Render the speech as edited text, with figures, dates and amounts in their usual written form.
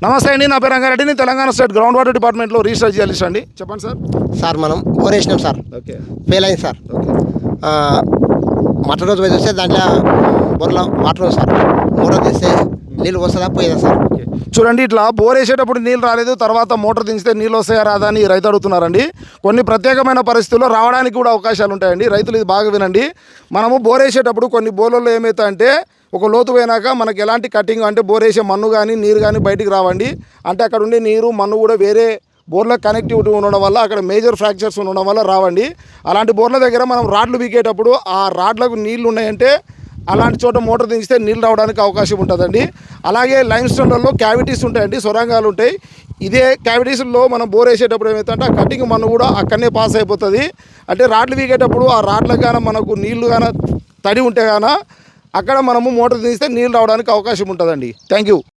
నమస్తే అండి, నా పేరు రంగారెడ్డిని, తెలంగాణ స్టేట్ గ్రౌండ్ వాటర్ డిపార్ట్మెంట్లో రీసెర్చ్ చేయాలి అండి. చెప్పండి సార్. సార్ మనం బోర్ వేసినాం సార్, ఓకే ఫెయిల్ అయింది సార్. ఓకే మటర్ రోజు పోయి చూస్తే దాంట్లో బోర్లో వాటర్ ఉంది సార్. మోటార్ తీస్తే నీళ్ళు వస్తుందా పోయేదా సార్? ఓకే చూడండి, ఇట్లా బోర్ వేసేటప్పుడు నీళ్ళు రాలేదు, తర్వాత మోటార్ దించితే నీళ్ళు వస్తాయా రాదా అని రైతు అడుగుతున్నారండి. కొన్ని ప్రత్యేకమైన పరిస్థితుల్లో రావడానికి కూడా అవకాశాలు ఉంటాయండి. రైతులు ఇది బాగా వినండి. మనము బోర్ వేసేటప్పుడు కొన్ని బోర్లలో ఏమవుతాయంటే ఒక లోతు పోయినాక మనకి ఎలాంటి కటింగ్ అంటే బోర్ వేసే మన్ను కానీ నీరు కానీ బయటికి రావండి. అంటే అక్కడ ఉండే నీరు మన్ను కూడా వేరే బోర్లకు కనెక్టివిటీ ఉండడం వల్ల అక్కడ మేజర్ ఫ్రాక్చర్స్ ఉండడం వల్ల రావండి. అలాంటి బోర్ల దగ్గర మనం రాడ్లు బీకేటప్పుడు ఆ రాడ్లకు నీళ్లు ఉన్నాయంటే అలాంటి చోట మోటార్ దించితే నీళ్ళు రావడానికి అవకాశం ఉంటుందండి. అలాగే లైమ్ స్టోన్లలో క్యావిటీస్ ఉంటాయండి, సొరంగాలు ఉంటాయి. ఇదే క్యావిటీస్లో మనం బోర్ వేసేటప్పుడు ఏమవుతుందంటే ఆ కటింగ్ మన్ను కూడా అక్కడనే పాస్ అయిపోతుంది. అంటే రాడ్లు బీకేటప్పుడు ఆ రాడ్లకు కానీ మనకు నీళ్లు కానీ తడి ఉంటే కానీ అక్కడ మనము మోటార్ దించితే నీళ్ళు రావడానికి అవకాశం ఉంటుందండి. Thank you.